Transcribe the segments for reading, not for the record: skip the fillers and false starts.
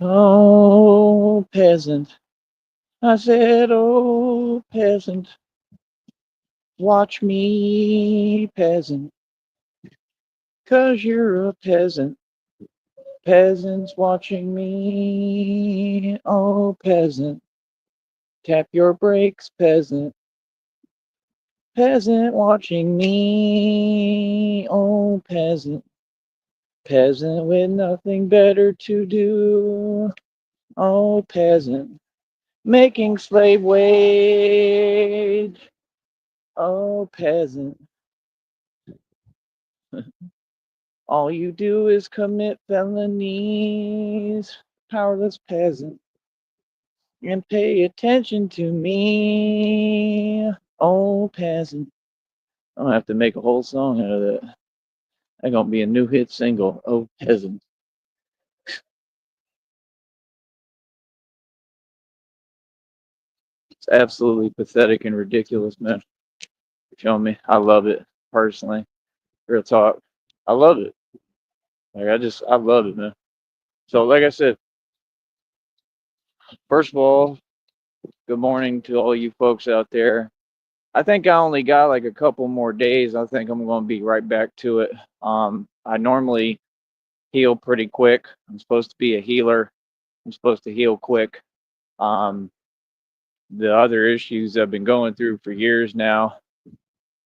Oh, peasant. I said, oh, peasant. Watch me, peasant. 'Cause you're a peasant. Peasants watching me. Oh, peasant. Tap your brakes, peasant. Peasant watching me. Oh, peasant. Peasant with nothing better to do. Oh, peasant. Making slave wage. Oh, peasant. All you do is commit felonies. Powerless peasant. And pay attention to me. Oh, peasant. I'm gonna have to make a whole song out of that. That's gonna be a new hit single. Oh, peasant. It's absolutely pathetic and ridiculous, man. You feel me? I love it personally. Real talk. I love it. I love it, man. So, like I said, first of all, good morning to all you folks out there. I think I only got like a couple more days. I think I'm going to be right back to it. I normally heal pretty quick. I'm supposed to be a healer. I'm supposed to heal quick. Um, the other issues I've been going through for years now.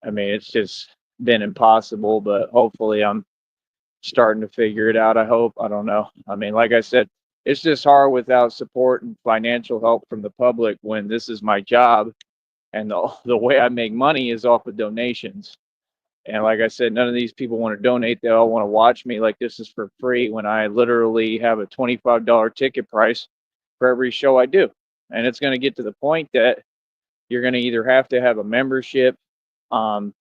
I mean, it's just been impossible, but hopefully I'm starting to figure it out. I hope. I don't know. I mean, like I said, it's just hard without support and financial help from the public when this is my job and the way I make money is off of donations. And like I said, none of these people want to donate. They all want to watch me like this is for free when I literally have a $25 ticket price for every show I do. And it's going to get to the point that you're going to either have to have a membership, um,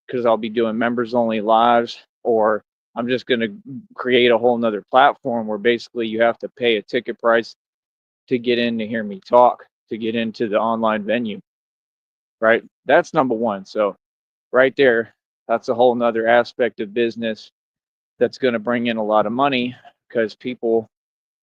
because I'll be doing members only lives, or I'm just going to create a whole nother platform where basically you have to pay a ticket price to get in to hear me talk, to get into the online venue, right? That's number one. So, right there, that's a whole nother aspect of business that's going to bring in a lot of money because people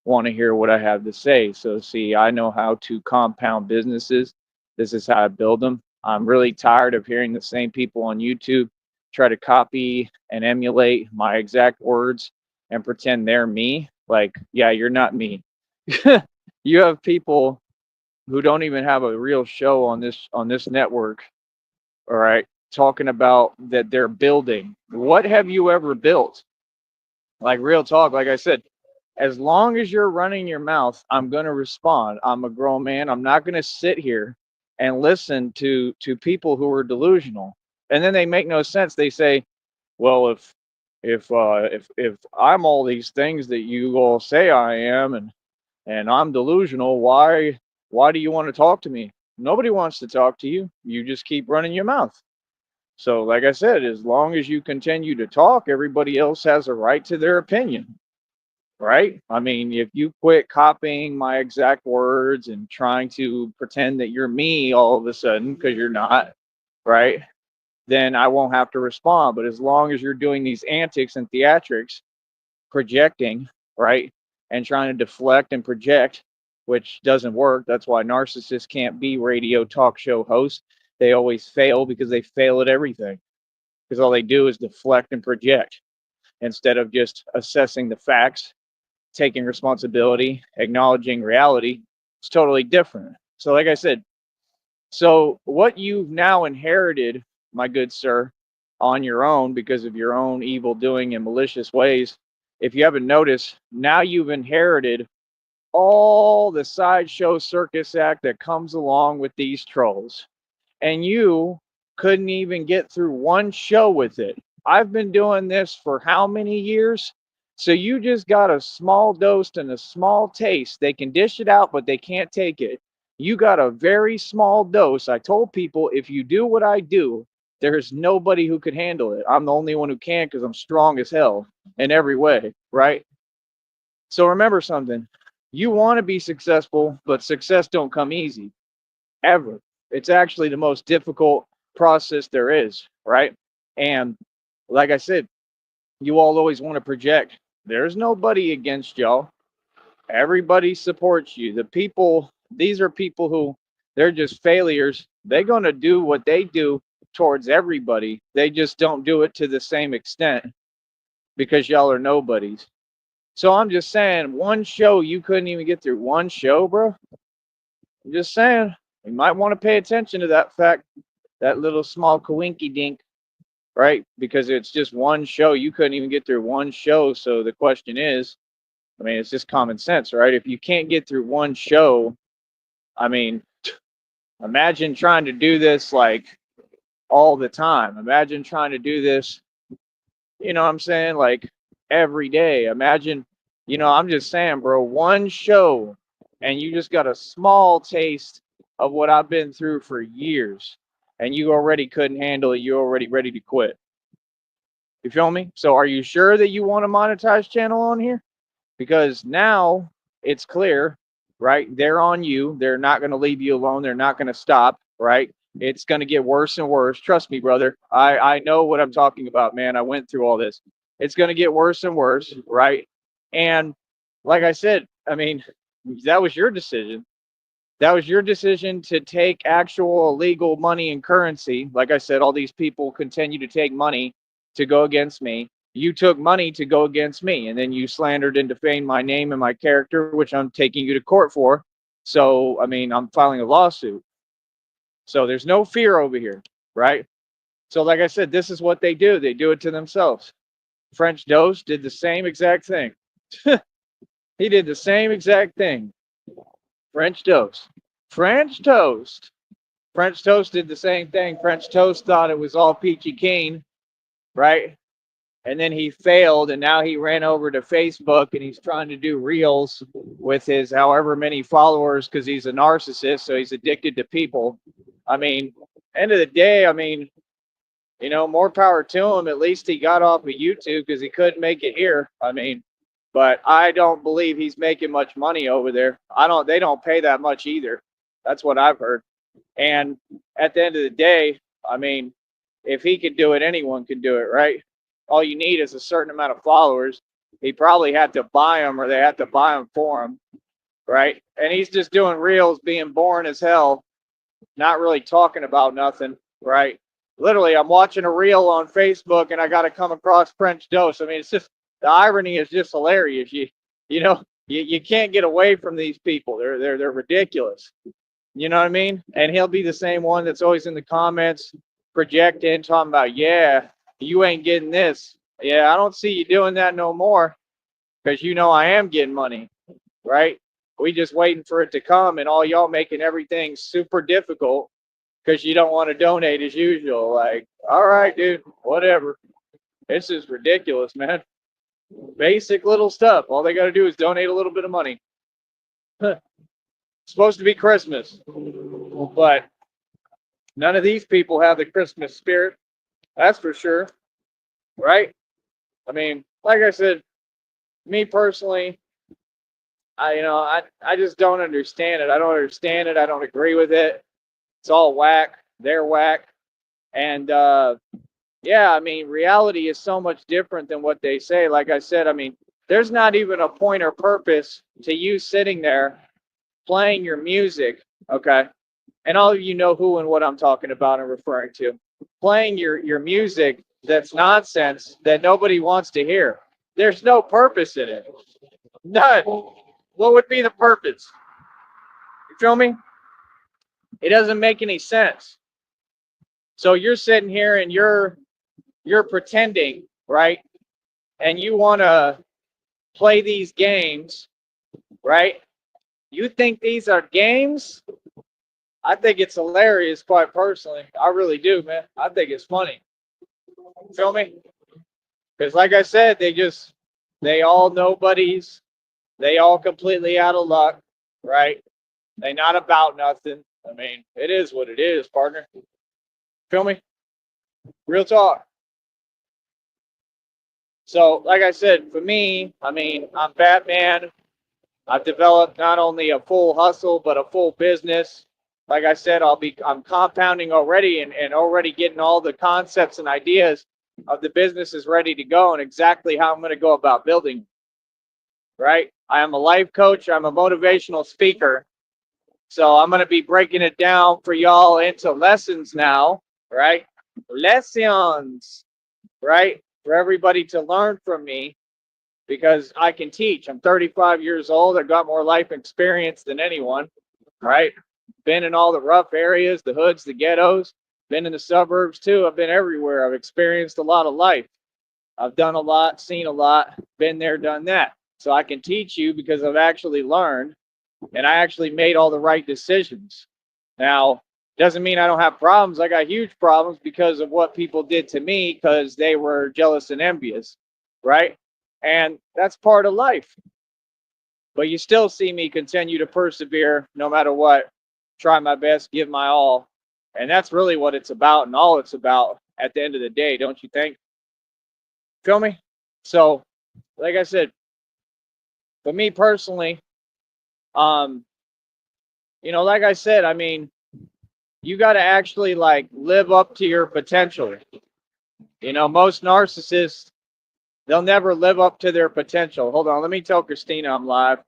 want to hear what I have to say. So, see, I know how to compound businesses. This is how I build them. I'm really tired of hearing the same people on YouTube try to copy and emulate my exact words and pretend they're me. Like, yeah, you're not me. You have people who don't even have a real show on this network, all right, talking about that they're building. What have you ever built? Like real talk, like I said, as long as you're running your mouth, I'm going to respond. I'm a grown man. I'm not going to sit here and listen to people who are delusional. And then they make no sense. They say, "Well, if I'm all these things that you all say I am and I'm delusional, why do you want to talk to me?" Nobody wants to talk to you. You just keep running your mouth. So, like I said, as long as you continue to talk, everybody else has a right to their opinion, right? I mean, if you quit copying my exact words and trying to pretend that you're me all of a sudden, because you're not, right? Then I won't have to respond. But as long as you're doing these antics and theatrics, projecting, right? And trying to deflect and project, which doesn't work. That's why narcissists can't be radio talk show hosts. They always fail because they fail at everything because all they do is deflect and project instead of just assessing the facts, taking responsibility, acknowledging reality. It's totally different. So, like I said, so what you've now inherited, my good sir, on your own because of your own evil doing and malicious ways, if you haven't noticed, now you've inherited all the sideshow circus act that comes along with these trolls and you couldn't even get through one show with it. I've been doing this for how many years? So you just got a small dose and a small taste. They can dish it out, but they can't take it. You got a very small dose. I told people if you do what I do, there's nobody who could handle it. I'm the only one who can because I'm strong as hell in every way, right? So remember something. You want to be successful, but success don't come easy ever. It's actually the most difficult process there is, right? And like I said, you all always want to project. There's nobody against y'all. Everybody supports you. The people, these are people who they're just failures. They're going to do what they do towards everybody. They just don't do it to the same extent because y'all are nobodies. So I'm just saying, one show, you couldn't even get through one show, bro. I'm just saying, you might want to pay attention to that fact, that little small coinky dink, right? Because it's just one show. You couldn't even get through one show. So the question is, I mean, it's just common sense, right? If you can't get through one show, I mean, imagine trying to do this like all the time. Imagine trying to do this, you know what I'm saying? Like every day. Imagine, I'm just saying, bro, one show and you just got a small taste of what I've been through for years and you already couldn't handle it. You're already ready to quit. You feel me? So are you sure that you want a monetized channel on here? Because now it's clear, right? They're on you. They're not going to leave you alone. They're not going to stop, right? It's going to get worse and worse. Trust me, brother. I know what I'm talking about, man. I went through all this. It's going to get worse and worse, right? And like I said, I mean, that was your decision. That was your decision to take actual legal money and currency. Like I said, all these people continue to take money to go against me. You took money to go against me, and then you slandered and defamed my name and my character, which I'm taking you to court for. So, I mean, I'm filing a lawsuit. So there's no fear over here, right? So, like I said, this is what they do. They do it to themselves. French Dose did the same exact thing. He did the same exact thing. French Dose. French Toast. French Toast did the same thing. French Toast thought it was all peachy keen, right? And then he failed, and now he ran over to Facebook and he's trying to do reels with his however many followers because he's a narcissist, so he's addicted to people. I mean, end of the day, I mean, more power to him. At least he got off of YouTube because he couldn't make it here. I mean, but I don't believe he's making much money over there. They don't pay that much either. That's what I've heard. And at the end of the day, I mean, if he could do it, anyone can do it, right? All you need is a certain amount of followers. He probably had to buy them or they had to buy them for him, right? And he's just doing reels, being boring as hell, not really talking about nothing, right? Literally, I'm watching a reel on Facebook and I got to come across French Dose. I mean, it's just, the irony is just hilarious. You can't get away from these people. They're ridiculous. You know what I mean? And he'll be the same one that's always in the comments projecting, talking about, yeah, you ain't getting this. Yeah, I don't see you doing that no more because I am getting money, right? We just waiting for it to come and all y'all making everything super difficult because you don't want to donate as usual. Like, all right, dude, whatever. This is ridiculous, man. Basic little stuff. All they got to do is donate a little bit of money. Supposed to be Christmas, but none of these people have the Christmas spirit. That's for sure, right? I mean, like I said, me personally, I just don't understand it. I don't understand it. I don't agree with it. It's all whack. They're whack. And yeah, I mean, reality is so much different than what they say. Like I said, I mean, there's not even a point or purpose to you sitting there playing your music, okay? And all of you know who and what I'm talking about and referring to. Playing your music that's nonsense that nobody wants to hear. There's no purpose in it. None. What would be the purpose? You feel me? It doesn't make any sense. So you're sitting here and you're pretending, right? And you want to play these games, right? You think these are games? I think it's hilarious, quite personally. I really do, man. I think it's funny. Feel me? Because like I said, they all nobodies. They all completely out of luck, right? They not about nothing. I mean, it is what it is, partner. Feel me? Real talk. So, like I said, for me, I mean, I'm Batman. I've developed not only a full hustle, but a full business. Like I said, I'm compounding already and already getting all the concepts and ideas of the business is ready to go and exactly how I'm going to go about building. right? I am a life coach. I'm a motivational speaker. So I'm going to be breaking it down for y'all into lessons now, right? Lessons, right? For everybody to learn from me because I can teach. I'm 35 years old. I've got more life experience than anyone, right? Been in all the rough areas, the hoods, the ghettos, been in the suburbs too. I've been everywhere. I've experienced a lot of life. I've done a lot, seen a lot, been there, done that. So I can teach you because I've actually learned and I actually made all the right decisions. Now, doesn't mean I don't have problems. I got huge problems because of what people did to me because they were jealous and envious, right? And that's part of life. But you still see me continue to persevere no matter what, try my best, give my all. And that's really what it's about and all it's about at the end of the day, don't you think? Feel me? So, like I said, for me personally, um, like I said, I mean, you got to actually like live up to your potential. Most narcissists, they'll never live up to their potential. Hold on, let me tell Christina I'm live.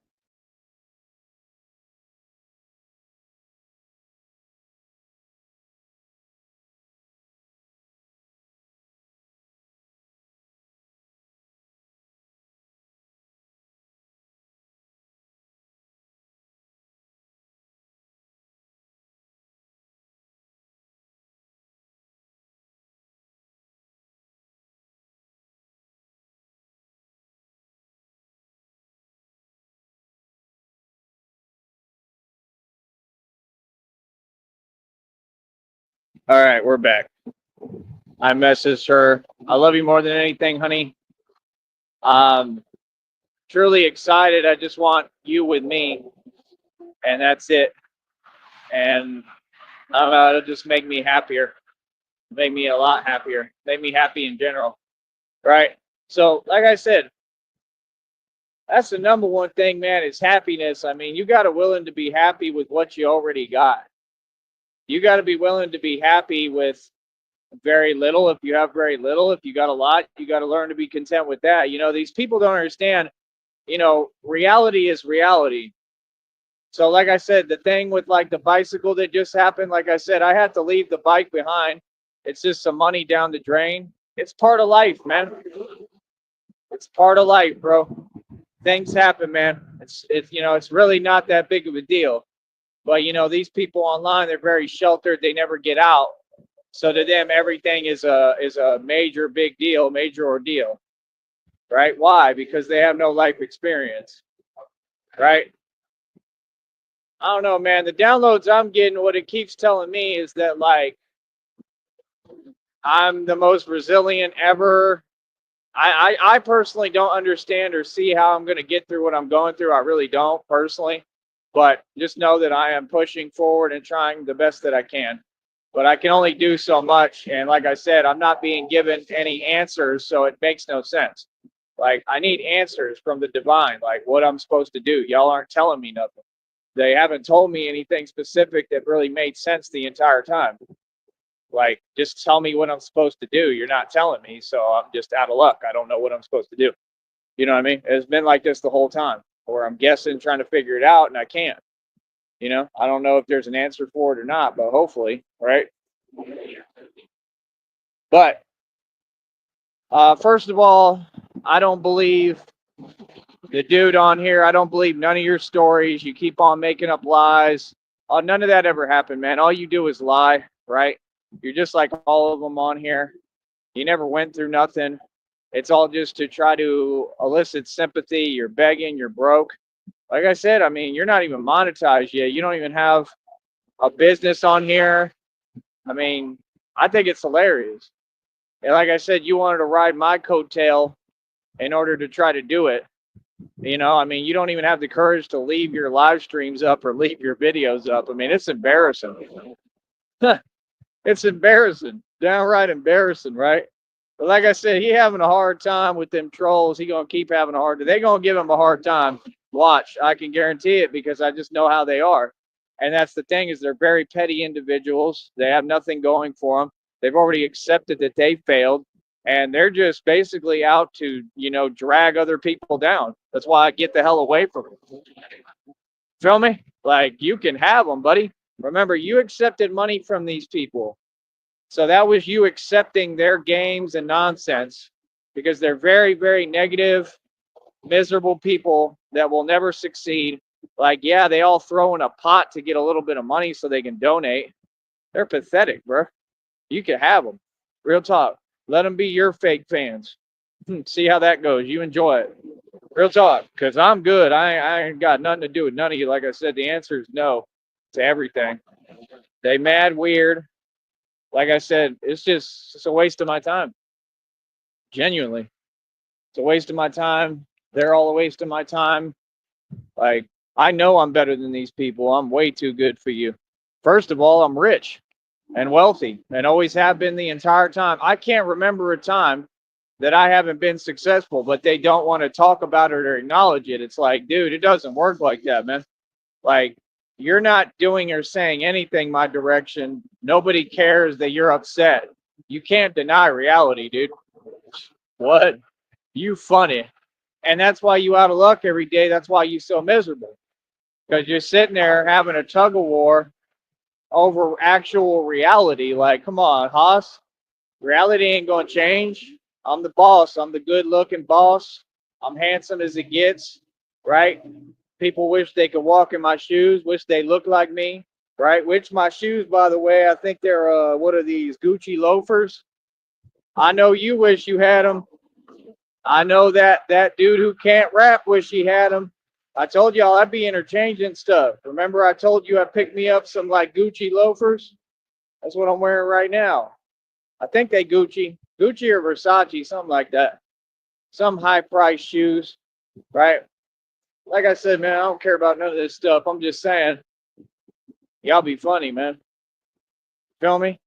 All right, we're back. I messaged her. I love you more than anything, honey. Um, Truly excited. I just want you with me, and that's it. And it'll just make me happier, make me a lot happier, make me happy in general, right? So, like I said, that's the number one thing, man, is happiness. I mean, you got to willing to be happy with what you already got. You got to be willing to be happy with very little. If you have very little, if you got a lot, you got to learn to be content with that. These people don't understand, reality is reality. So, like I said, the thing with like the bicycle that just happened, like I said, I had to leave the bike behind. It's just some money down the drain. It's part of life, man. It's part of life, bro. Things happen, man. It's really not that big of a deal. But these people online, they're very sheltered. They never get out. So to them, everything is a major big deal, major ordeal, right? Why? Because they have no life experience, right? I don't know, man. The downloads I'm getting, what it keeps telling me is that like I'm the most resilient ever. I personally don't understand or see how I'm going to get through what I'm going through. I really don't personally, but just know that I am pushing forward and trying the best that I can. But I can only do so much. And like I said, I'm not being given any answers, so it makes no sense. Like, I need answers from the divine, like what I'm supposed to do. Y'all aren't telling me nothing. They haven't told me anything specific that really made sense the entire time. Like, just tell me what I'm supposed to do. You're not telling me, so I'm just out of luck. I don't know what I'm supposed to do. You know what I mean? It's been like this the whole time, or I'm guessing, trying to figure it out, and I can't. I don't know if there's an answer for it or not, but hopefully, right? But first of all, I don't believe the dude on here. I don't believe none of your stories. You keep on making up lies. None of that ever happened, man. All you do is lie, right? You're just like all of them on here. You never went through nothing. It's all just to try to elicit sympathy. You're begging, you're broke. Like I said, I mean, you're not even monetized yet. You don't even have a business on here. I mean, I think it's hilarious. And like I said, you wanted to ride my coattail in order to try to do it. I mean, you don't even have the courage to leave your live streams up or leave your videos up. I mean, it's embarrassing. It's embarrassing, downright embarrassing, right? But like I said, he having a hard time with them trolls. He gonna keep having a hard time. They gonna give him a hard time. Watch, I can guarantee it because I just know how they are. And that's the thing, is they're very petty individuals. They have nothing going for them. They've already accepted that they failed, and they're just basically out to, drag other people down. That's why I get the hell away from them. Feel me? Like, you can have them, buddy. Remember, you accepted money from these people. So that was you accepting their games and nonsense, because they're very, very negative, miserable people that will never succeed. Like, yeah, they all throw in a pot to get a little bit of money so they can donate. They're pathetic, bro. You can have them. Real talk. Let them be your fake fans. See how that goes. You enjoy it. Real talk. Because I'm good. I ain't got nothing to do with none of you. Like I said, the answer is no to everything. They mad weird. Like I said, it's a waste of my time. Genuinely. It's a waste of my time. They're all a waste of my time. Like, I know I'm better than these people. I'm way too good for you. First of all, I'm rich and wealthy and always have been the entire time. I can't remember a time that I haven't been successful, but they don't want to talk about it or acknowledge it. It's like, dude, it doesn't work like that, man. Like, you're not doing or saying anything my direction. Nobody cares that you're upset. You can't deny reality, dude. What? You funny. And that's why you out of luck every day. That's why you so miserable. Because you're sitting there having a tug of war over actual reality. Like, come on, Haas. Reality ain't going to change. I'm the boss. I'm the good looking boss. I'm handsome as it gets, right? People wish they could walk in my shoes, wish they looked like me, right? Which my shoes, by the way, I think they're, what are these, Gucci loafers? I know you wish you had them. I know that dude who can't rap wish he had them. I told y'all I'd be interchanging stuff. Remember I told you I picked me up some like Gucci loafers? That's what I'm wearing right now. I think they Gucci or Versace, something like that. Some high price shoes, right? Like I said, man, I don't care about none of this stuff. I'm just saying, y'all be funny, man. Feel me?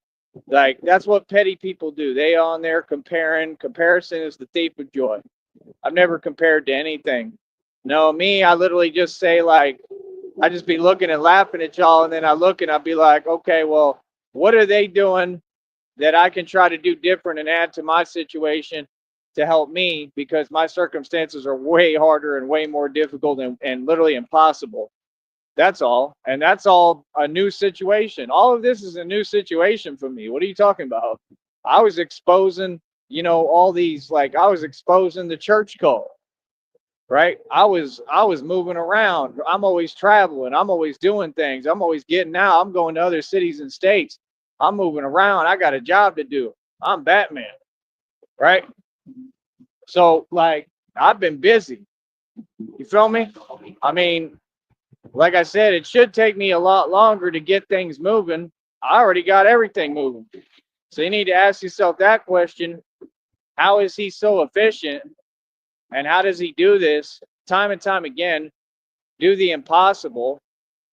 Like, that's what petty people do. They on there comparing. Comparison is the thief of joy. I've never compared to anything. No, me, I literally just say, like, I just be looking and laughing at y'all, and then I look and I'll be like, okay, well, what are they doing that I can try to do different and add to my situation to help me, because my circumstances are way harder and way more difficult and literally impossible. That's all. And that's all a new situation. All of this is a new situation for me. What are you talking about? I was exposing, all these, like, I was exposing the church cult, right? I was moving around. I'm always traveling. I'm always doing things. I'm always getting out. I'm going to other cities and states. I'm moving around. I got a job to do. I'm Batman, right? So, like, I've been busy. You feel me? I mean, like I said, it should take me a lot longer to get things moving. I already got everything moving. So you need to ask yourself that question. How is he so efficient? And how does he do this time and time again? Do the impossible.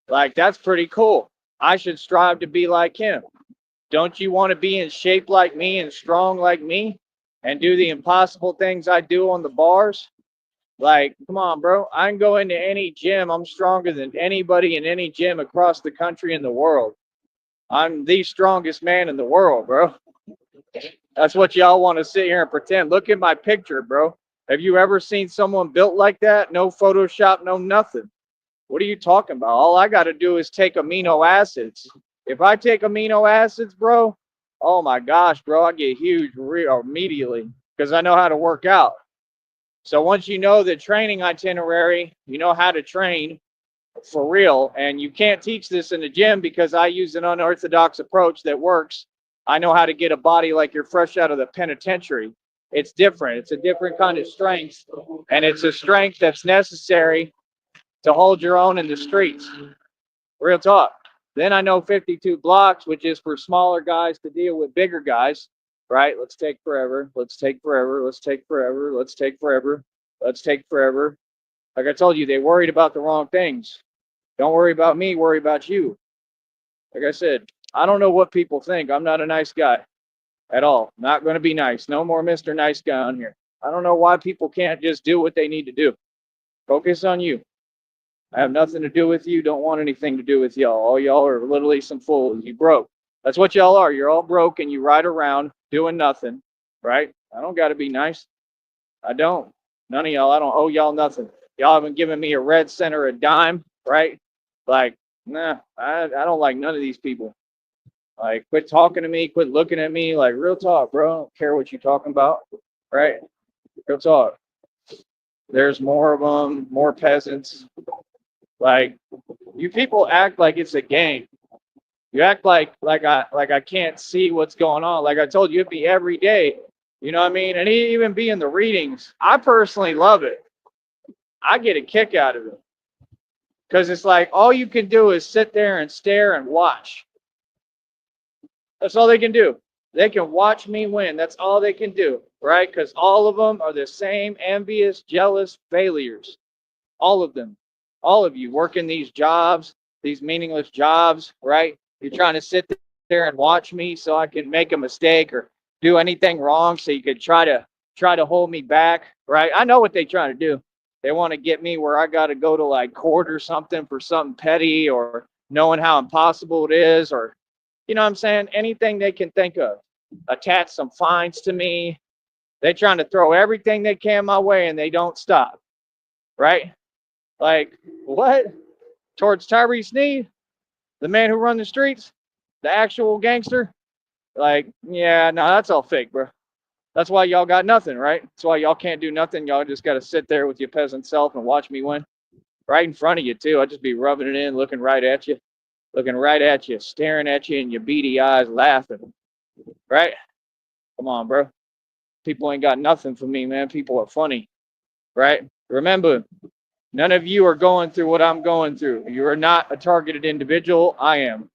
Like, that's pretty cool. I should strive to be like him. Don't you want to be in shape like me and strong like me and do the impossible things I do on the bars? Like, come on, bro. I can go into any gym. I'm stronger than anybody in any gym across the country and the world. I'm the strongest man in the world, bro. That's what y'all want to sit here and pretend. Look at my picture, bro. Have you ever seen someone built like that? No Photoshop, no nothing. What are you talking about? All I got to do is take amino acids. If I take amino acids, bro, oh my gosh, bro, I get huge immediately because I know how to work out. So once you know the training itinerary, you know how to train for real. And you can't teach this in the gym because I use an unorthodox approach that works. I know how to get a body like you're fresh out of the penitentiary. It's different. It's a different kind of strength. And it's a strength that's necessary to hold your own in the streets. Real talk. Then I know 52 blocks, which is for smaller guys to deal with bigger guys, right? Let's take forever. Let's take forever. Let's take forever. Let's take forever. Let's take forever. Like I told you, they worried about the wrong things. Don't worry about me, worry about you. Like I said, I don't know what people think. I'm not a nice guy at all. Not going to be nice. No more Mr. Nice Guy on here. I don't know why people can't just do what they need to do. Focus on you. I have nothing to do with you. Don't want anything to do with y'all. All y'all are literally some fools. You broke. That's what y'all are. You're all broke and you ride around doing nothing. right? I don't got to be nice. I don't. None of y'all. I don't owe y'all nothing. Y'all haven't given me a red cent or a dime, right? Like, nah, I don't like none of these people. Like, quit talking to me, quit looking at me. Like, real talk, bro. I don't care what you're talking about, right? Real talk. There's more of them, more peasants. Like, you people act like it's a game. You act like I can't see what's going on. Like I told you, it'd be every day. You know what I mean? And even be in the readings. I personally love it. I get a kick out of it because it's like all you can do is sit there and stare and watch. That's all they can do. They can watch me win. That's all they can do, right? Because all of them are the same envious, jealous failures. All of them. All of you working these jobs, these meaningless jobs, right? You're trying to sit there and watch me so I can make a mistake or do anything wrong so you could try to hold me back, right? I know what they're trying to do. They want to get me where I got to go to like court or something for something petty or knowing how impossible it is or you know what I'm saying? Anything they can think of. Attach some fines to me. They're trying to throw everything they can my way and they don't stop, right? Like, what? Towards Tyree Sneed, the man who run the streets, the actual gangster? Like, yeah, no, that's all fake, bro. That's why y'all got nothing, right? That's why y'all can't do nothing. Y'all just got to sit there with your peasant self and watch me win. Right in front of you, too. I'd just be rubbing it in, looking right at you, staring at you in your beady eyes, laughing, right? Come on, bro. People ain't got nothing for me, man. People are funny, right? Remember, none of you are going through what I'm going through. You are not a targeted individual. I am.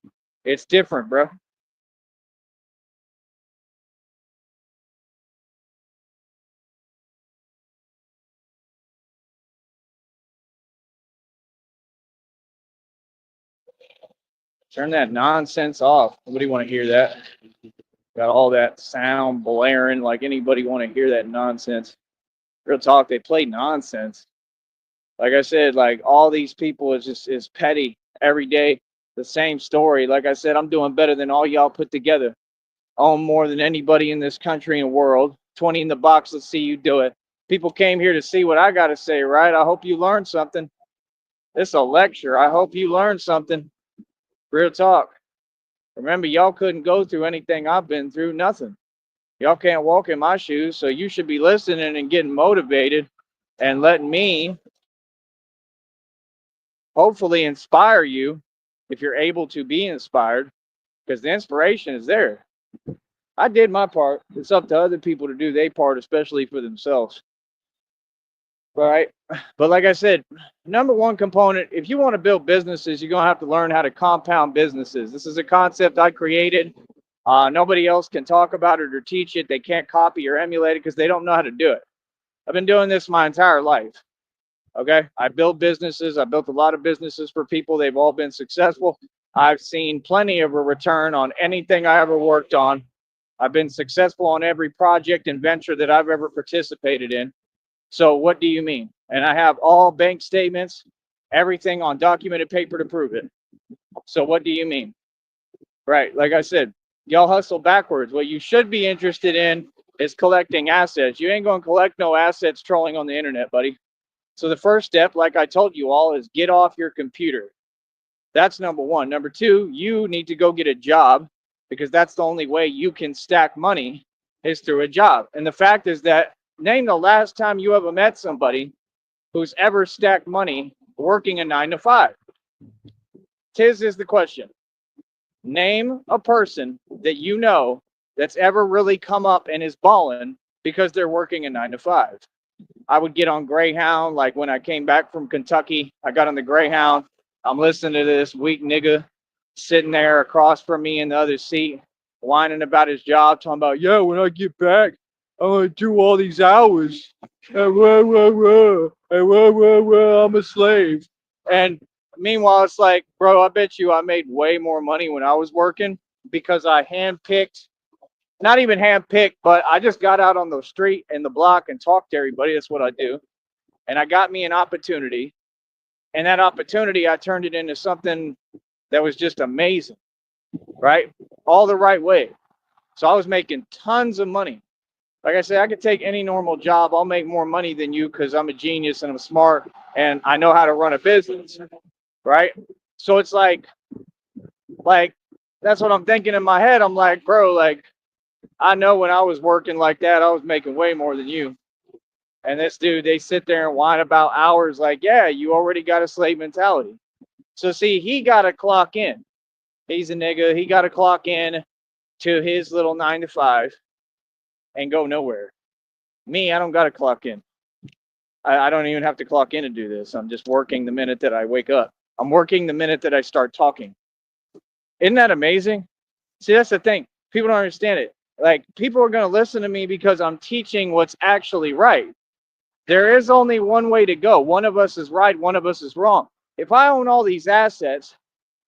It's different, bro. Turn that nonsense off. Nobody want to hear that. Got all that sound blaring. Like anybody want to hear that nonsense? Real talk. They play nonsense. Like I said, like all these people is petty every day. The same story. Like I said, I'm doing better than all y'all put together. Own more than anybody in this country and world. 20 in the box. Let's see you do it. People came here to see what I got to say, right? I hope you learned something. It's a lecture. I hope you learned something. Real talk. Remember, y'all couldn't go through anything I've been through. Nothing. Y'all can't walk in my shoes. So you should be listening and getting motivated and letting me hopefully inspire you if you're able to be inspired because the inspiration is there. I did my part. It's up to other people to do their part, especially for themselves. Right. But like I said, number one component, if you want to build businesses, you're going to have to learn how to compound businesses. This is a concept I created. Nobody else can talk about it or teach it. They can't copy or emulate it because they don't know how to do it. I've been doing this my entire life. Okay. I build businesses. I built a lot of businesses for people. They've all been successful. I've seen plenty of a return on anything I ever worked on. I've been successful on every project and venture that I've ever participated in. So what do you mean? And I have all bank statements, everything on documented paper to prove it. So what do you mean? Right. Like I said, y'all hustle backwards. What you should be interested in is collecting assets. You ain't going to collect no assets trolling on the internet, buddy. So the first step, like I told you all, is get off your computer. That's number one. Number two, you need to go get a job because that's the only way you can stack money is through a job. And the fact is that name the last time you ever met somebody who's ever stacked money working a 9 to 5. Tis is the question. Name a person that you know that's ever really come up and is balling because they're working a 9 to 5. I would get on Greyhound, like when I came back from Kentucky, I got on the Greyhound. I'm listening to this weak nigga sitting there across from me in the other seat, whining about his job, talking about, yeah, when I get back, I'm going to do all these hours. I'm a slave. And meanwhile, it's like, bro, I bet you I made way more money when I was working because I handpicked, not even handpicked, but I just got out on the street and the block and talked to everybody. That's what I do. And I got me an opportunity. And that opportunity, I turned it into something that was just amazing, right? All the right way. So I was making tons of money. Like I said, I could take any normal job. I'll make more money than you because I'm a genius and I'm smart and I know how to run a business, right? So it's like that's what I'm thinking in my head. I'm like, bro, like I know when I was working like that, I was making way more than you. And this dude, they sit there and whine about hours like, yeah, you already got a slave mentality. So see, he got to clock in. He's a nigga. He got to clock in to his little 9 to 5 and go nowhere. Me, I don't got to clock in. I don't even have to clock in to do this. I'm just working the minute that I wake up. I'm working the minute that I start talking. Isn't that amazing? See, that's the thing. People don't understand it. Like, people are going to listen to me because I'm teaching what's actually right. There is only one way to go. One of us is right, one of us is wrong. If I own all these assets,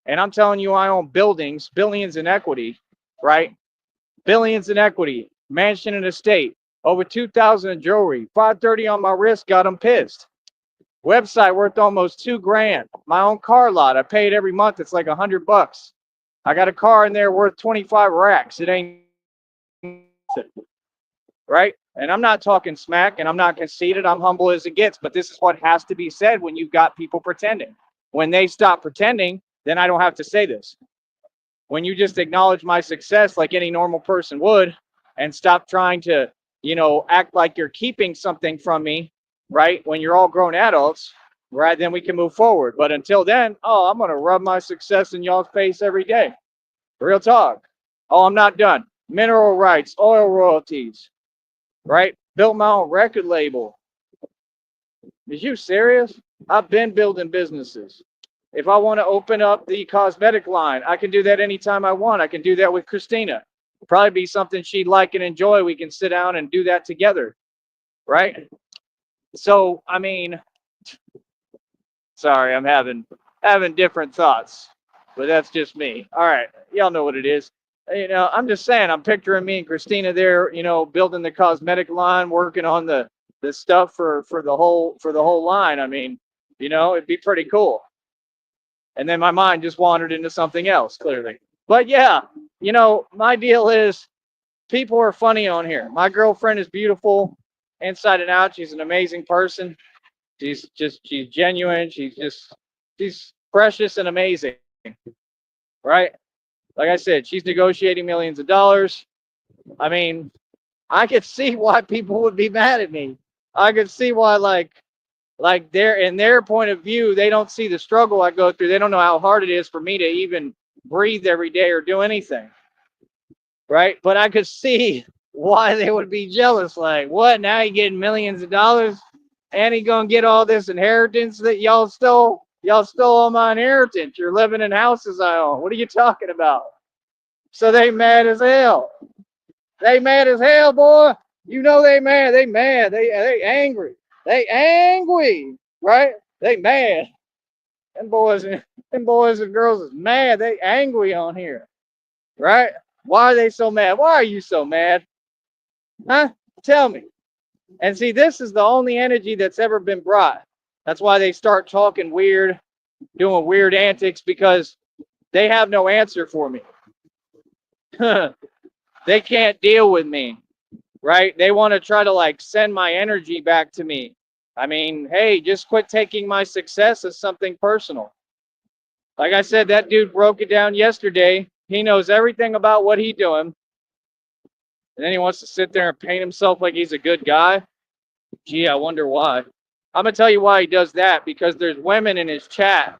and I'm telling you I own buildings, billions in equity, right? Billions in equity, mansion and estate, over 2,000 in jewelry, 530 on my wrist, got them pissed. Website worth almost $2,000. My own car lot, I pay it every month. It's like $100. I got a car in there worth 25 racks. It ain't right. And I'm not talking smack, and I'm not conceited. I'm humble as it gets. But this is what has to be said when you've got people pretending. When they stop pretending, then I don't have to say this. When you just acknowledge my success like any normal person would, and stop trying to, act like you're keeping something from me, right? When you're all grown adults, right? Then we can move forward. But until then, oh, I'm going to rub my success in y'all's face every day. Real talk. Oh, I'm not done. Mineral rights, oil royalties, right? Built my own record label. Is you serious? I've been building businesses. If I want to open up the cosmetic line, I can do that anytime I want. I can do that with Christina. Probably be something she'd like and enjoy. We can sit down and do that together, right? So, I mean, sorry, I'm having different thoughts, but that's just me. All right, y'all know what it is. I'm just saying, I'm picturing me and Christina there, building the cosmetic line, working on the stuff for the whole line. I mean, it'd be pretty cool. And then my mind just wandered into something else, clearly. But yeah, my deal is people are funny on here. My girlfriend is beautiful inside and out. She's an amazing person. She's genuine. She's precious and amazing, right? Like I said, she's negotiating millions of dollars. I mean, I could see why people would be mad at me. I could see why, like they're in their point of view, they don't see the struggle I go through. They don't know how hard it is for me to even breathe every day or do anything, right? But I could see why they would be jealous. Like, what? Now you getting millions of dollars, and he gonna get all this inheritance that y'all stole? Y'all stole all my inheritance. You're living in houses I own. What are you talking about? So they mad as hell. They mad as hell, boy. You know they mad. They mad. They angry. They angry, right? They mad. Them boys and girls is mad. They angry on here, right? Why are they so mad? Why are you so mad? Huh? Tell me. And see, this is the only energy that's ever been brought. That's why they start talking weird, doing weird antics, because they have no answer for me. They can't deal with me, right? They want to try to send my energy back to me. I mean, hey, just quit taking my success as something personal. Like I said, that dude broke it down yesterday. He knows everything about what he's doing. And then he wants to sit there and paint himself like he's a good guy. Gee, I wonder why. I'm going to tell you why he does that, because there's women in his chat.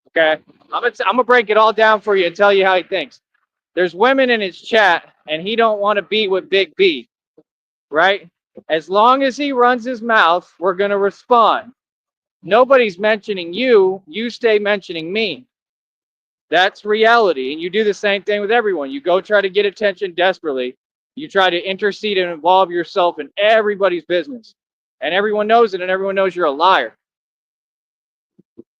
Okay? I'm gonna break it all down for you and tell you how he thinks. There's women in his chat, and he don't want to be with Big B, right? As long as he runs his mouth, we're going to respond. Nobody's mentioning you. You stay mentioning me. That's reality. And you do the same thing with everyone. You go try to get attention desperately. You try to intercede and involve yourself in everybody's business. And everyone knows it, and everyone knows you're a liar.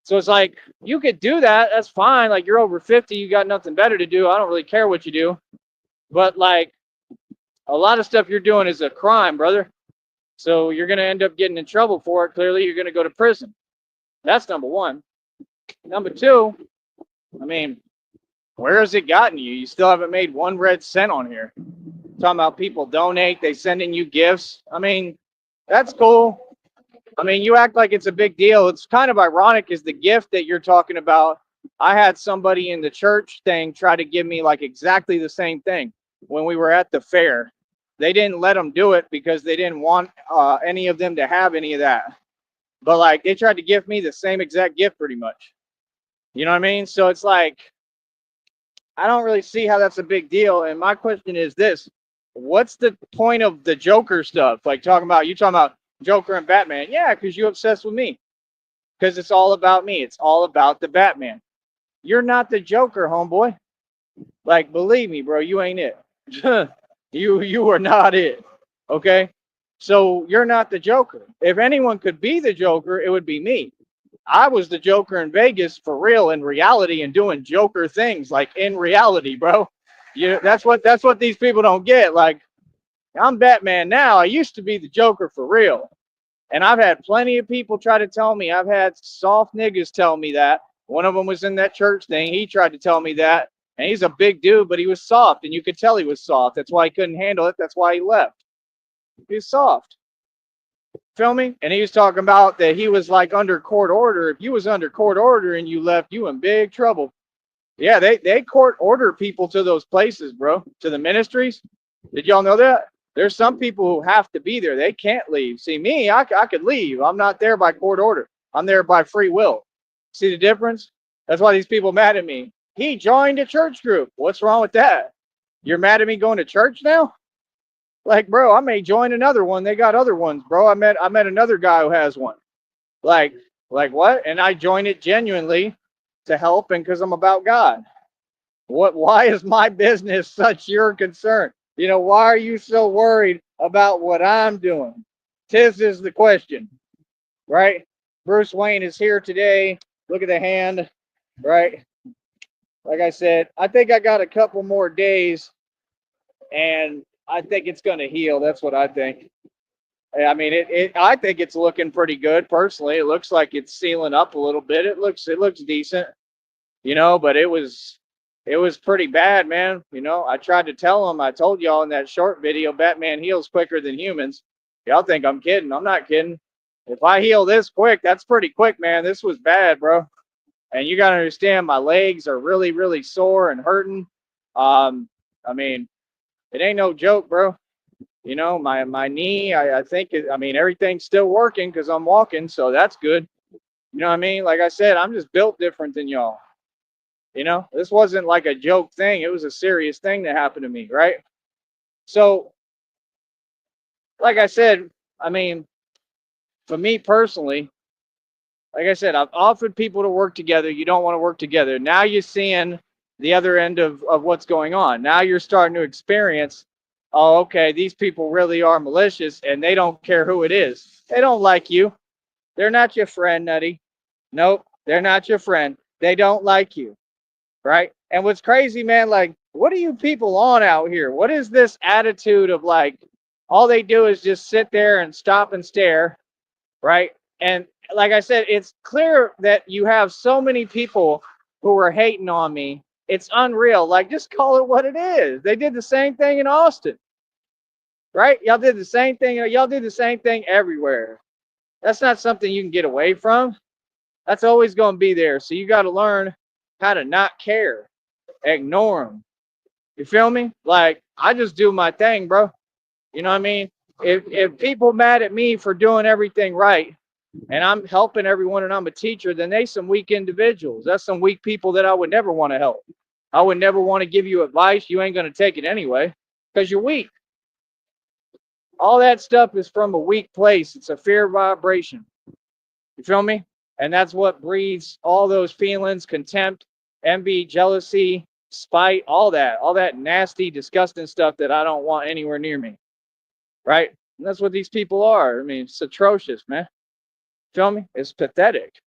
So it's like, you could do that. That's fine. Like, you're over 50. You got nothing better to do. I don't really care what you do. But, a lot of stuff you're doing is a crime, brother. So you're going to end up getting in trouble for it. Clearly, you're going to go to prison. That's number one. Number two, I mean, where has it gotten you? You still haven't made 1 red cent on here. Talking about people donate, they sending you gifts. I mean, that's cool. I mean, you act like it's a big deal. It's kind of ironic is the gift that you're talking about. I had somebody in the church thing try to give me like exactly the same thing when we were at the fair. They didn't let them do it because they didn't want any of them to have any of that. But like they tried to give me the same exact gift pretty much. You know what I mean? So it's like, I don't really see how that's a big deal. And my question is this: what's the point of the Joker stuff? Like you talking about Joker and Batman? Yeah, because you obsessed with me. Because it's all about me. It's all about the Batman. You're not the Joker, homeboy. Like, believe me, bro, you ain't it. you are not it. Okay? So you're not the Joker. If anyone could be the Joker, it would be me. I was the Joker in Vegas for real in reality and doing Joker things like in reality, bro. That's what these people don't get. Like, I'm Batman now. I used to be the Joker for real. And I've had plenty of people try to tell me. I've had soft niggas tell me that. One of them was in that church thing. He tried to tell me that. And he's a big dude, but he was soft. And you could tell he was soft. That's why he couldn't handle it. That's why he left. He was soft. Feel me? And he was talking about that he was like under court order. If you was under court order and you left, you in big trouble. Yeah, they court order people to those places, bro. To the ministries. Did y'all know that? There's some people who have to be there. They can't leave. See, me, I could leave. I'm not there by court order. I'm there by free will. See the difference? That's why these people mad at me. He joined a church group. What's wrong with that? You're mad at me going to church now? Like, bro, I may join another one. They got other ones, bro. I met another guy who has one. Like what? And I joined it genuinely to help and because I'm about God. Why is my business such your concern? Why are you so worried about what I'm doing? This is the question, right? Bruce Wayne is here today. Look at the hand, right? Like I said, I think I got a couple more days and I think it's going to heal. That's what I think. I mean, I think it's looking pretty good personally. It looks like it's sealing up a little bit. It looks decent, but it was pretty bad, man. I tried to tell them, I told y'all in that short video, Batman heals quicker than humans. Y'all think I'm kidding. I'm not kidding. If I heal this quick, that's pretty quick, man. This was bad, bro. And you got to understand, my legs are really, really sore and hurting. I mean, it ain't no joke, bro. My knee, I think, everything's still working because I'm walking, so that's good. You know what I mean? Like I said, I'm just built different than y'all. This wasn't like a joke thing. It was a serious thing that happened to me, right? So, like I said, for me personally, like I said, I've offered people to work together. You don't want to work together. Now you're seeing the other end of what's going on. Now you're starting to experience, oh, okay, these people really are malicious and they don't care who it is. They don't like you. They're not your friend, Nutty. Nope, they're not your friend. They don't like you. Right? And what's crazy, man, like, what are you people on out here? What is this attitude of like, all they do is just sit there and stop and stare, right? And like I said, it's clear that you have so many people who are hating on me. It's unreal. Like, just call it what it is. They did the same thing in Austin, right? Y'all did the same thing. Y'all did the same thing everywhere. That's not something you can get away from. That's always going to be there. So you got to learn how to not care, ignore them. You feel me? Like, I just do my thing, bro. You know what I mean? If people mad at me for doing everything right and I'm helping everyone and I'm a teacher, then they some weak individuals. That's some weak people that I would never want to help. I would never want to give you advice. You ain't going to take it anyway because you're weak. All that stuff is from a weak place. It's a fear vibration. You feel me? And that's what breeds all those feelings, contempt, envy, jealousy, spite, all that nasty, disgusting stuff that I don't want anywhere near me. Right? And that's what these people are. I mean, it's atrocious, man. Feel me? It's pathetic.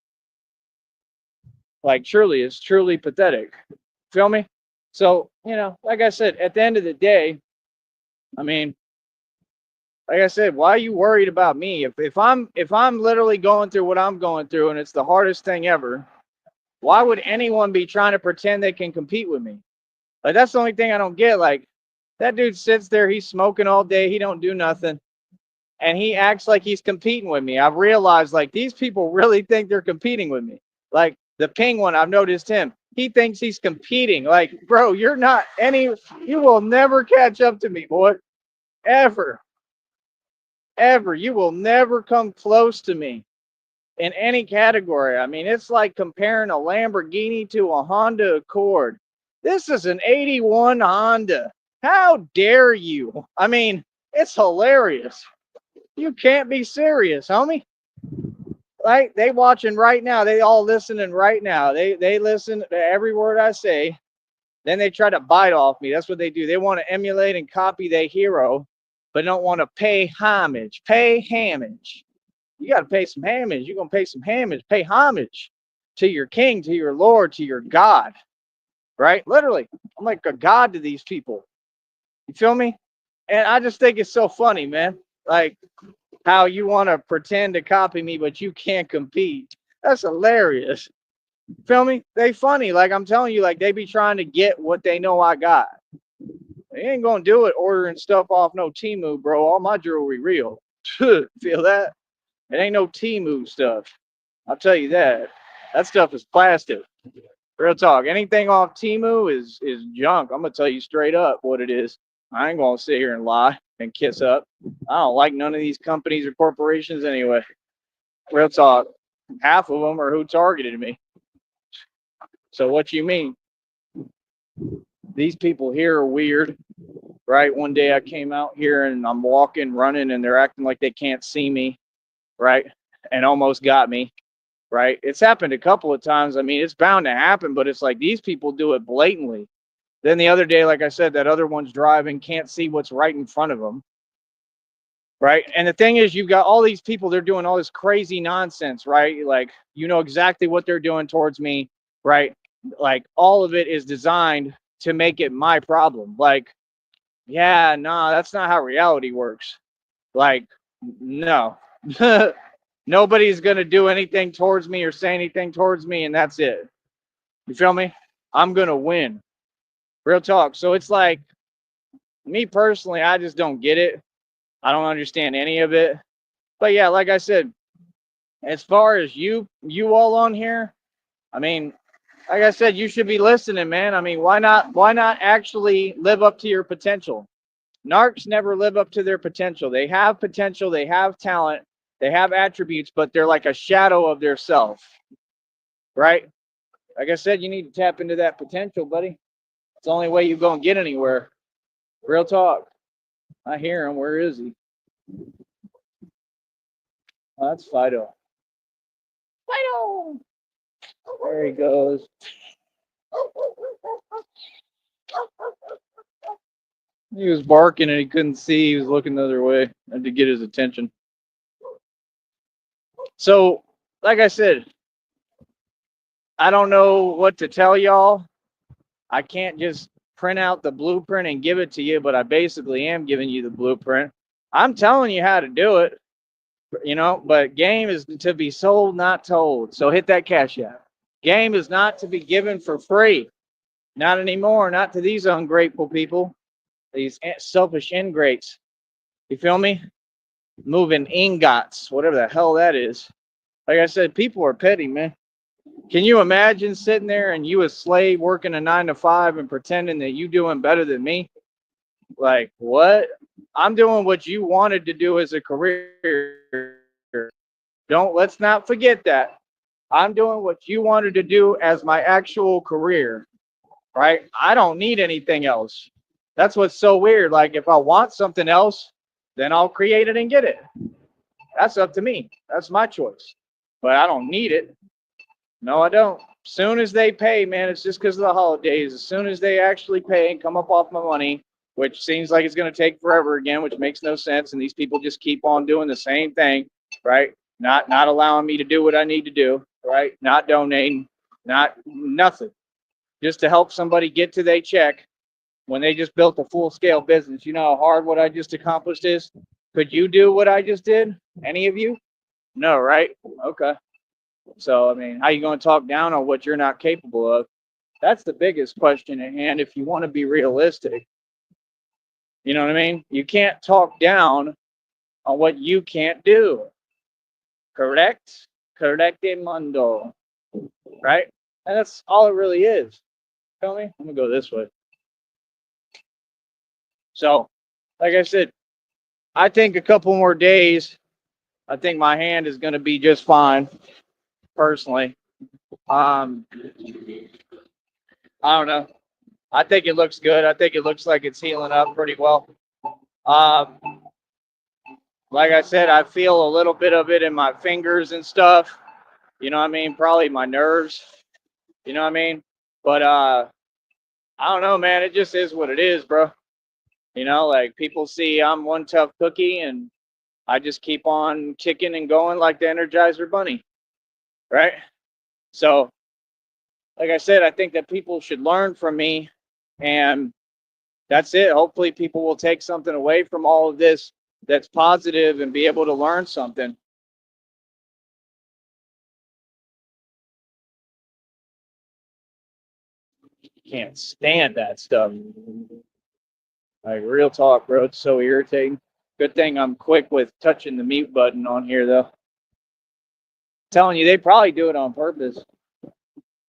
Like, truly, it's truly pathetic. Feel me? So, like I said, at the end of the day, like I said, why are you worried about me? If I'm literally going through what I'm going through and it's the hardest thing ever, why would anyone be trying to pretend they can compete with me? Like, that's the only thing I don't get. Like, That dude sits there, he's smoking all day, he don't do nothing, and he acts like he's competing with me. I've realized like these people really think they're competing with me. Like the penguin, I've noticed him. He thinks he's competing. Like, bro, you're not any, you will never catch up to me, boy. Ever. Ever. You will never come close to me in any category. I mean, it's like comparing a Lamborghini to a Honda Accord. This is an 81 Honda. How dare you? I mean, it's hilarious. You can't be serious, homie. Like they watching right now. They all listening right now. They listen to every word I say. Then they try to bite off me. That's what they do. They want to emulate and copy their hero, but don't want to pay homage. Pay homage. You got to pay some homage. You're going to pay some homage. Pay homage to your king, to your Lord, to your God. Right? Literally. I'm like a God to these people. You feel me? And I just think it's so funny, man. Like how you want to pretend to copy me, but you can't compete. That's hilarious. Feel me? They funny. Like I'm telling you, like they be trying to get what they know I got. They ain't gonna do it ordering stuff off no Temu, bro. All my jewelry real. Feel that? It ain't no Temu stuff. I'll tell you that. That stuff is plastic. Real talk. Anything off Temu is junk. I'm gonna tell you straight up what it is. I ain't gonna sit here and lie and kiss up. I don't like none of these companies or corporations anyway. Real talk. Half of them are who targeted me. So what you mean? These people here are weird, right? One day I came out here and I'm walking, running, and they're acting like they can't see me, right? And almost got me, right? It's happened a couple of times. I mean, it's bound to happen, but it's like these people do it blatantly. Then the other day, like I said, that other one's driving, can't see what's right in front of them, right? And the thing is, you've got all these people, they're doing all this crazy nonsense, right? Like, you know exactly what they're doing towards me, right? Like, all of it is designed to make it my problem. Like, yeah, nah, that's not how reality works. Like, no. Nobody's going to do anything towards me or say anything towards me, and that's it. You feel me? I'm going to win. Real talk. So it's like, me personally, I just don't get it. I don't understand any of it. But yeah, like I said, as far as you all on here, I mean, like I said, you should be listening, man. I mean, why not actually live up to your potential? Narcs never live up to their potential. They have potential, they have talent, they have attributes, but they're like a shadow of their self, right? Like I said, you need to tap into that potential, buddy. It's the only way you're going to get anywhere. Real talk. I hear him. Where is he? Oh, that's Fido. Fido! There he goes. He was barking and he couldn't see. He was looking the other way. I had to get his attention. So, like I said, I don't know what to tell y'all. I can't just print out the blueprint and give it to you, but I basically am giving you the blueprint. I'm telling you how to do it, you know, but game is to be sold, not told. So hit that cash app. Game is not to be given for free. Not anymore. Not to these ungrateful people, these selfish ingrates. You feel me? Moving ingots, whatever the hell that is. Like I said, people are petty, man. Can you imagine sitting there and you a slave working a 9 to 5 and pretending that you doing better than me? Like what? I'm doing what you wanted to do as a career. Let's not forget that. I'm doing what you wanted to do as my actual career, right? I don't need anything else. That's what's so weird. Like if I want something else, then I'll create it and get it. That's up to me. That's my choice. But I don't need it. No, I don't. Soon as they pay, man, it's just because of the holidays. As soon as they actually pay and come up off my money, which seems like it's going to take forever again, which makes no sense. And these people just keep on doing the same thing, right? Not allowing me to do what I need to do, right? Not donating, not nothing. Just to help somebody get to their check when they just built a full-scale business. You know how hard what I just accomplished is? Could you do what I just did? Any of you? No, right? Okay. So, I mean, how you going to talk down on what you're not capable of? That's the biggest question at hand if you want to be realistic. You know what I mean? You can't talk down on what you can't do. Correct? Correcte mundo. Right? And that's all it really is. Tell me? I'm gonna go this way. So, like I said, I think a couple more days, I think my hand is gonna be just fine, personally. Um, I don't know. I think it looks good. I think it looks like it's healing up pretty well. Um, like I said, I feel a little bit of it in my fingers and stuff. You know what I mean? Probably my nerves. You know what I mean? But I don't know, man. It just is what it is, bro. You know, like people see I'm one tough cookie, and I just keep on kicking and going like the Energizer Bunny, right? So, like I said, I think that people should learn from me, and that's it. Hopefully, people will take something away from all of this that's positive and be able to learn something. Can't stand that stuff. Like real talk, bro. It's so irritating. Good thing I'm quick with touching the mute button on here, though. Telling you, they probably do it on purpose.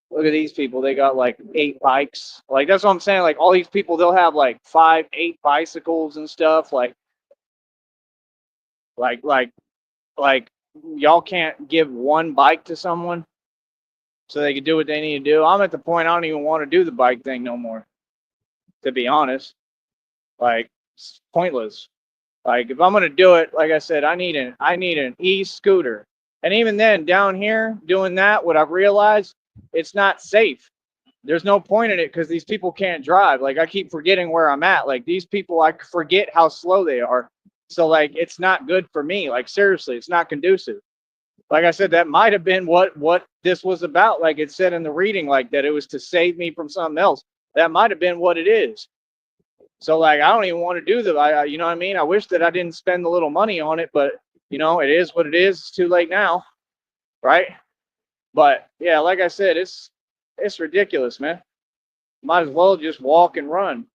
Look at these people. They got like 8 bikes. Like that's what I'm saying. Like all these people, they'll have like 5, 8 bicycles and stuff. Like, like, like, y'all can't give one bike to someone so they can do what they need to do. I'm at the point I don't even want to do the bike thing no more. To be honest, like it's pointless. Like if I'm gonna do it, like I said, I need an e-scooter. And even then, down here doing that, what I've realized, it's not safe. There's no point in it because these people can't drive. Like I keep forgetting where I'm at. Like these people, I forget how slow they are. So like it's not good for me. Like seriously, it's not conducive. Like I said, that might have been what this was about. Like it said in the reading, like that it was to save me from something else. That might have been what it is. So like I don't even want to do you know what I mean? I wish that I didn't spend the little money on it, but you know, it is what it is. It's too late now, right? But yeah, like I said, it's ridiculous, man. Might as well just walk and run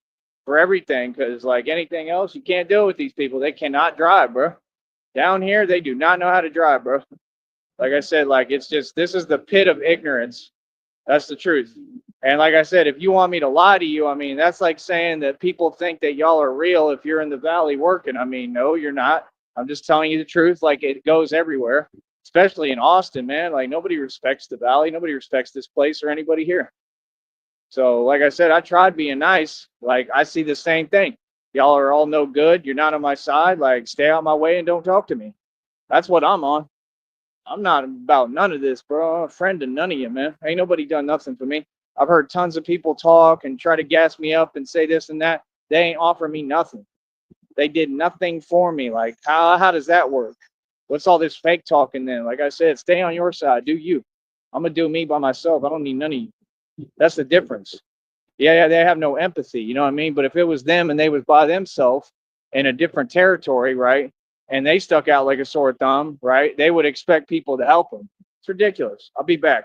for everything because like anything else, you can't do it with these people. They cannot drive, bro. Down here, they do not know how to drive, bro. Like I said, like it's just this is the pit of ignorance. That's the truth. And like I said, if you want me to lie to you, I mean, that's like saying that people think that y'all are real if you're in the valley working. I mean, no, you're not. I'm just telling you the truth. Like it goes everywhere, especially in Austin, man. Like nobody respects the valley. Nobody respects this place or anybody here. So, like I said, I tried being nice. Like I see the same thing. Y'all are all no good. You're not on my side. Like stay out my way and don't talk to me. That's what I'm on. I'm not about none of this, bro. I'm a friend to none of you, man. Ain't nobody done nothing for me. I've heard tons of people talk and try to gas me up and say this and that. They ain't offer me nothing. They did nothing for me. Like, how does that work? What's all this fake talking then? Like I said, stay on your side. Do you. I'm going to do me by myself. I don't need none of you. That's the difference. Yeah, they have no empathy. You know what I mean? But if it was them and they was by themselves in a different territory, right? And they stuck out like a sore thumb, right? They would expect people to help them. It's ridiculous. I'll be back.